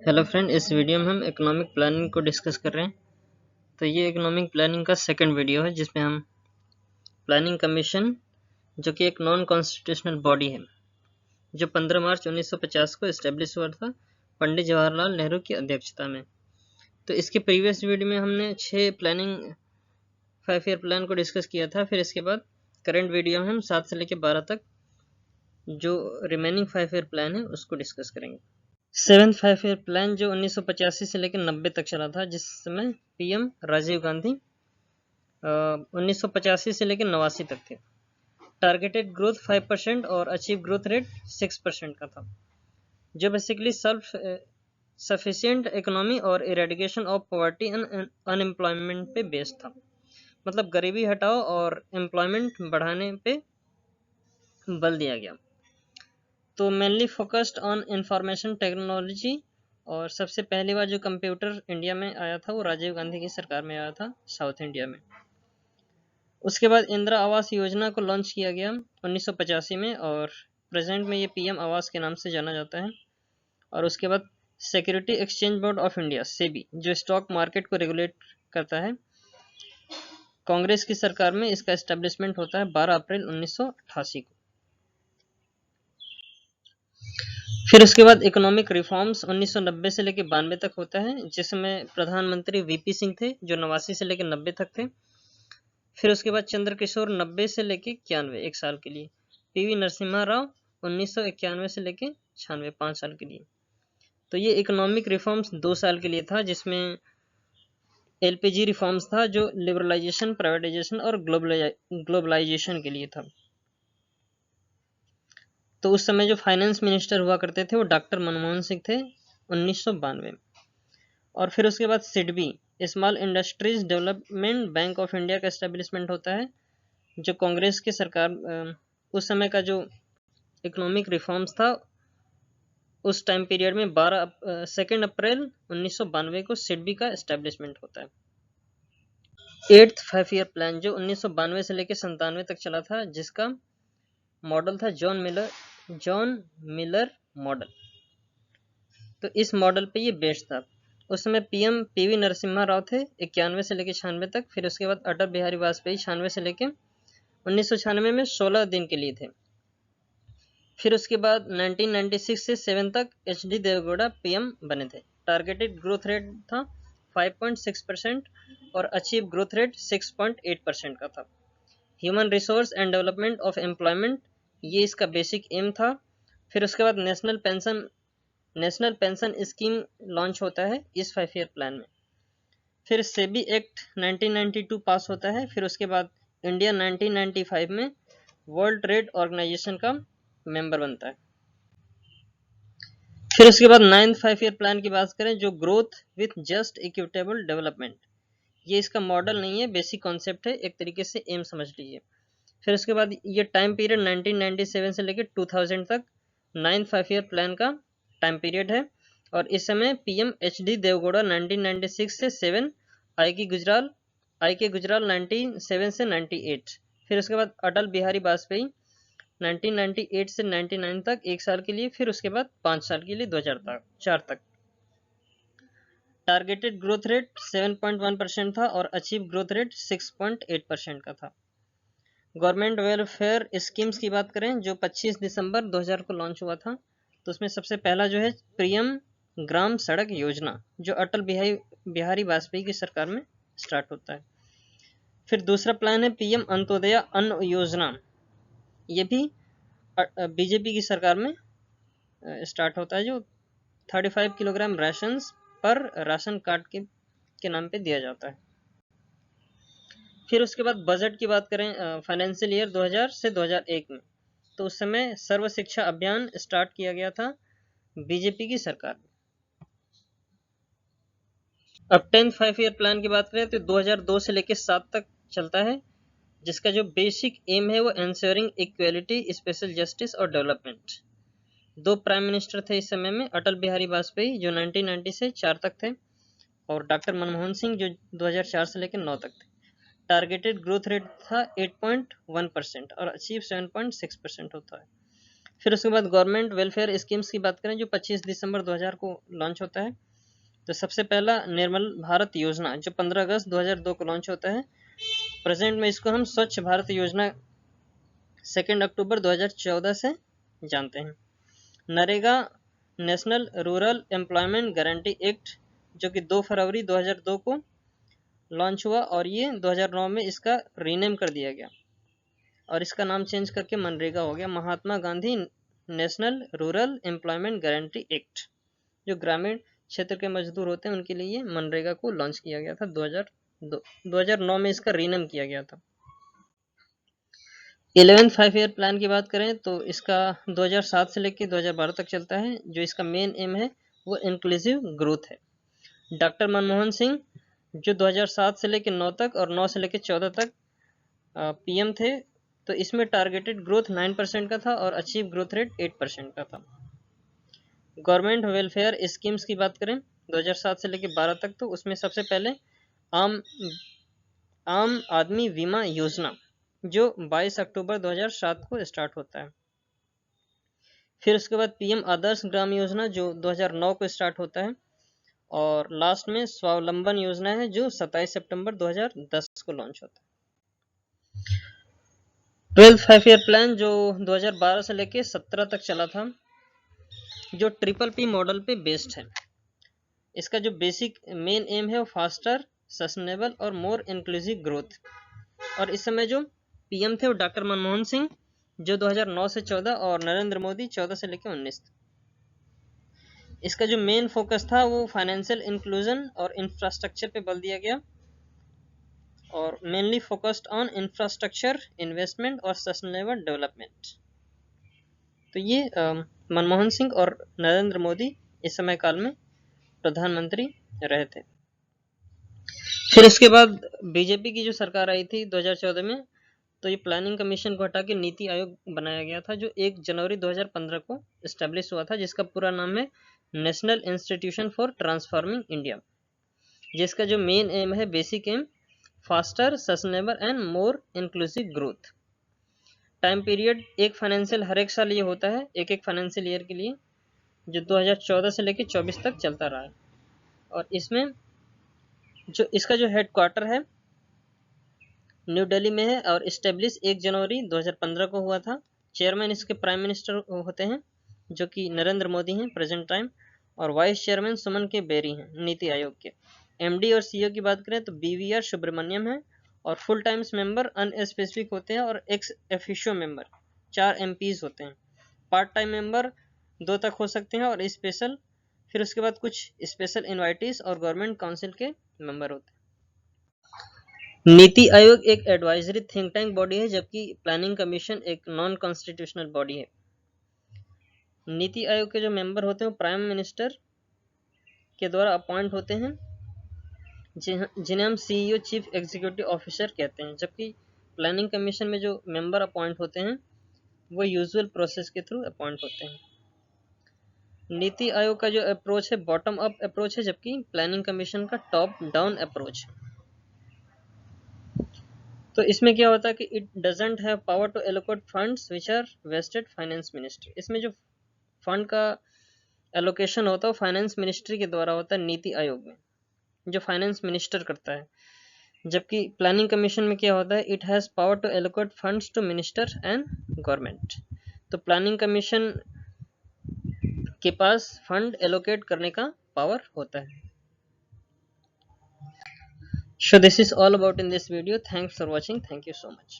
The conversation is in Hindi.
हेलो फ्रेंड, इस वीडियो में हम इकोनॉमिक प्लानिंग को डिस्कस कर रहे हैं। तो ये इकोनॉमिक प्लानिंग का सेकंड वीडियो है जिसमें हम प्लानिंग कमीशन, जो कि एक नॉन कॉन्स्टिट्यूशनल बॉडी है, जो 15 मार्च 1950 को इस्टेब्लिश हुआ था पंडित जवाहरलाल नेहरू की अध्यक्षता में। तो इसके प्रीवियस वीडियो में हमने 6 प्लानिंग 5 ईयर प्लान को डिस्कस किया था। फिर इसके बाद करंट वीडियो में हम 7 से लेकर 12 तक जो रिमेनिंग 5 ईयर प्लान है उसको डिस्कस करेंगे। 7th 5 ईयर प्लान जो 1985 से लेकर 90 तक चला था, जिस समय पीएम राजीव गांधी 1985 से लेकर 89 तक थे। टारगेटेड ग्रोथ 5% और अचीव ग्रोथ रेट 6% का था, जो बेसिकली सेल्फ सफिशिएंट इकोनॉमी और eradication of poverty and unemployment पे बेस्ड था। मतलब गरीबी हटाओ और एम्प्लॉयमेंट बढ़ाने पे बल दिया गया। तो mainly focused on information technology, और सबसे पहली बार जो कंप्यूटर इंडिया में आया था वो राजीव गांधी की सरकार में आया था, साउथ इंडिया में। उसके बाद इंदिरा आवास योजना को लॉन्च किया गया 1985 में, और प्रेजेंट में ये पीएम आवास के नाम से जाना जाता है। और उसके बाद security exchange board of India, SEBI, जो स्टॉक मार्केट को रेगुलेट करता है, कांग्रेस की सरकार में इसका एस्टेब्लिशमेंट होता है 12 अप्रैल 1988 को। फिर उसके बाद इकोनॉमिक रिफॉर्म्स 1990 से लेकर 92 तक होता है, जिसमें प्रधानमंत्री वीपी सिंह थे, जो 89 से लेकर 90 तक थे। फिर उसके बाद चंद्रकिशोर 90 से लेकर 91, 1 साल के लिए। पीवी नरसिम्हा राव 1991 से लेकर 96, 5 साल के लिए। तो ये इकोनॉमिक रिफॉर्म्स 2 साल के लिए था, जिसमें एलपीजी रिफॉर्म्स था, जो लिबरलाइजेशन, प्राइवेटाइजेशन और ग्लोबलाइजेशन के लिए था। तो उस समय जो फाइनेंस मिनिस्टर हुआ करते थे वो डॉक्टर मनमोहन सिंह थे 1992। और फिर उसके बाद SIDBI, small industries development bank of India का एस्टेब्लिशमेंट होता है, जो कांग्रेस की सरकार उस समय का जो इकोनॉमिक रिफॉर्म्स था उस टाइम पीरियड में 2 अप्रैल 1992 को सिडबी का एस्टेब्लिशमेंट होता है। 8th 5 ईयर प्लान जो 1992 से लेकर 97 तक चला था, जिसका मॉडल था जॉन मिलर मॉडल। तो इस मॉडल पे ये बेस्ड था। उस समय पीएम पीवी नरसिम्हा राव थे 91 से लेकर 96 तक। फिर उसके बाद अटल बिहारी वाजपेयी 96 से लेकर 1996 में 16 दिन के लिए थे। फिर उसके बाद 1996 से 7 तक एचडी देवेगौड़ा पीएम बने थे। टारगेटेड ग्रोथ रेट था 5.6% और अचीव ग्रोथ रेट 6.8% का था। Human resource and development of employment, ये इसका बेसिक एम था। फिर उसके बाद नेशनल पेंशन स्कीम लॉन्च होता है इस 5 ईयर प्लान में। फिर सेबी एक्ट 1992 पास होता है। फिर उसके बाद इंडिया 1995 में वर्ल्ड ट्रेड ऑर्गेनाइजेशन का मेंबर बनता है। फिर उसके बाद 9th 5 ईयर प्लान की बात करें, जो growth with just equitable development, ये इसका मॉडल नहीं है, बेसिक कॉन्सेप्ट है, एक तरीके से एम समझ लीजिए। फिर उसके बाद ये टाइम पीरियड 1997 से लेकर 2000 तक 9th 5 ईयर प्लान का टाइम पीरियड है। और इस समय पीएम एचडी देवगौड़ा 1996 से 7, आई के गुजराल 97 से 98। फिर उसके बाद अटल बिहारी वाजपेयी 1998 से 99 तक 1 साल के लिए। फिर उसके बाद 5 साल के लिए 2004 तक। टारगेटेड ग्रोथ रेट 7.1% था और अचीव ग्रोथ रेट 6.8% का था। गवर्नमेंट वेलफेयर स्कीम्स की बात करें, जो 25 दिसंबर 2000 को लॉन्च हुआ था, तो उसमें सबसे पहला जो है पीएम ग्राम सड़क योजना, जो अटल बिहारी वाजपेयी की सरकार में स्टार्ट होता है। फिर दूसरा प्लान है पीएम अंत्योदय अन्न योजना, ये भी बीजेपी की सरकार में स्टार्ट होता है, जो 35 किलोग्राम राशन पर राशन कार्ड के नाम पे दिया जाता है। फिर उसके बाद बजट की बात करें, फाइनेंशियल ईयर 2000 से 2001 में, तो उस समय सर्व शिक्षा अभियान स्टार्ट किया गया था बीजेपी की सरकार में। अब 10th 5 ईयर प्लान की बात करें तो 2002 से लेकर 7 तक चलता है, जिसका जो बेसिक एम है वो एंश्योरिंग इक्वेलिटी, स्पेशल जस्टिस और डेवलपमेंट। 2 प्राइम मिनिस्टर थे इस समय में, अटल बिहारी वाजपेयी जो 1990 से 4 तक थे, और डॉक्टर मनमोहन सिंह जो 2004 से लेकर 9 तक थे। टारगेटेड ग्रोथ रेट था 8.1% और अचीव 7.6% होता है। फिर उसके बाद गवर्नमेंट वेलफेयर स्कीम्स की बात करें जो 25 दिसंबर 2000 को लॉन्च होता है, तो सबसे पहला निर्मल भारत योजना जो 15 अगस्त 2002 को लॉन्च होता है। प्रेजेंट में इसको हम स्वच्छ भारत योजना 2 अक्टूबर 2014 से जानते हैं। NREGA national rural employment guarantee act जो कि 2 फरवरी 2002 को लॉन्च हुआ और ये 2009 में इसका रीनेम कर दिया गया और इसका नाम चेंज करके मनरेगा हो गया, Mahatma Gandhi national rural employment guarantee act. जो ग्रामीण क्षेत्र के मजदूर होते हैं उनके लिए मनरेगा को लॉन्च किया गया था 2009 में इसका रीनेम किया गया था। 11th 5 ईयर प्लान की बात करें तो इसका 2007 से लेकर 2012 तक चलता है। जो इसका मेन एम है वो इंक्लूसिव ग्रोथ है। डॉक्टर मनमोहन सिंह जो 2007 से लेकर 9 तक और 9 से लेकर 14 तक पीएम थे, तो इसमें टारगेटेड ग्रोथ 9% का था और अचीव ग्रोथ रेट 8% का था। गवर्नमेंट वेलफेयर स्कीम्स की बात करें 2007 से लेकर 12 तक, तो उसमें सबसे पहले आम आदमी बीमा योजना जो 22 अक्टूबर 2007 को स्टार्ट होता है। फिर उसके बाद पीएम आदर्श ग्राम योजना जो 2009 को स्टार्ट होता है और लास्ट में स्वावलंबन योजना है जो 27 सितंबर 2010 को लॉन्च होता है। 12th 5 ईयर प्लान जो 2012 से लेकर 17 तक चला था, जो ट्रिपल पी मॉडल पे बेस्ड है। इसका जो बेसिक मेन एम है वो फास्टर, सस्टेनेबल और मोर इंक्लूसिव ग्रोथ। और इस समय जो पीएम थे वो डॉक्टर मनमोहन सिंह जो 2009 से 14 और नरेंद्र मोदी 14 से लेकर 19। इसका जो मेन फोकस था वो फाइनेंशियल इंक्लूजन और इंफ्रास्ट्रक्चर पे बल दिया गया और mainly focused on infrastructure investment और सस्टेनेबल डेवलपमेंट। तो ये मनमोहन सिंह और नरेंद्र मोदी इस समय काल में प्रधानमंत्री रहे थे। फिर इसके बाद बीजेपी की जो सरकार आई थी 2014 में, तो ये प्लानिंग कमीशन को हटा के नीति आयोग बनाया गया था जो 1 जनवरी 2015 को एस्टेब्लिश हुआ था, जिसका पूरा नाम है national institution for transforming India. जिसका जो मेन एम है basic aim faster, sustainable and more inclusive growth. Time period एक फाइनेंशियल हर एक साल ये होता है, एक फाइनेंशियल ईयर के लिए, जो 2014 से लेकर 24 तक चलता रहा है। और इसमें जो इसका जो हेडक्वार्टर है न्यू दिल्ली में है और इस्टेब्लिश 1 जनवरी 2015 को हुआ था। चेयरमैन इसके प्राइम मिनिस्टर होते हैं जो कि नरेंद्र मोदी हैं प्रेजेंट टाइम, और वाइस चेयरमैन सुमन के बेरी हैं नीति आयोग के। एमडी और सीईओ की बात करें तो बीवीआर सुब्रमण्यम है और फुल टाइम्स मेंबर अनस्पेसिफिक होते हैं और एक्स एफिशियो मेंबर 4 एमपीज होते हैं। पार्ट टाइम मेंबर 2 तक हो सकते हैं और स्पेशल, फिर उसके बाद कुछ स्पेशल इनवाइटीज और गवर्नमेंट काउंसिल के मेंबर होते हैं। नीति आयोग एक एडवाइजरी थिंक टैंक बॉडी है जबकि प्लानिंग कमीशन एक नॉन कॉन्स्टिट्यूशनल बॉडी है। नीति आयोग के जो मेंबर होते हैं वो प्राइम मिनिस्टर के द्वारा अपॉइंट होते हैं जिन्हें हम सीईओ चीफ एग्जीक्यूटिव ऑफिसर कहते हैं, जबकि प्लानिंग कमीशन में जो मेंबर अपॉइंट होते हैं वो यूजुअल प्रोसेस के थ्रू अपॉइंट होते हैं। नीति आयोग का जो अप्रोच है बॉटम अप अप्रोच है जबकि प्लानिंग कमीशन का टॉप डाउन अप्रोच है। तो इसमें क्या होता है कि it doesn't have power to allocate funds which are vested finance ministry. इसमें जो फंड का एलोकेशन होता है वो फाइनेंस मिनिस्ट्री के द्वारा होता है नीति आयोग में, जो फाइनेंस मिनिस्टर करता है। जबकि प्लानिंग कमीशन में क्या होता है, it has power to allocate funds to minister and government. तो प्लानिंग कमीशन के पास फंड एलोकेट करने का पावर होता है। So this is all about in this video. Thanks for watching. Thank you so much.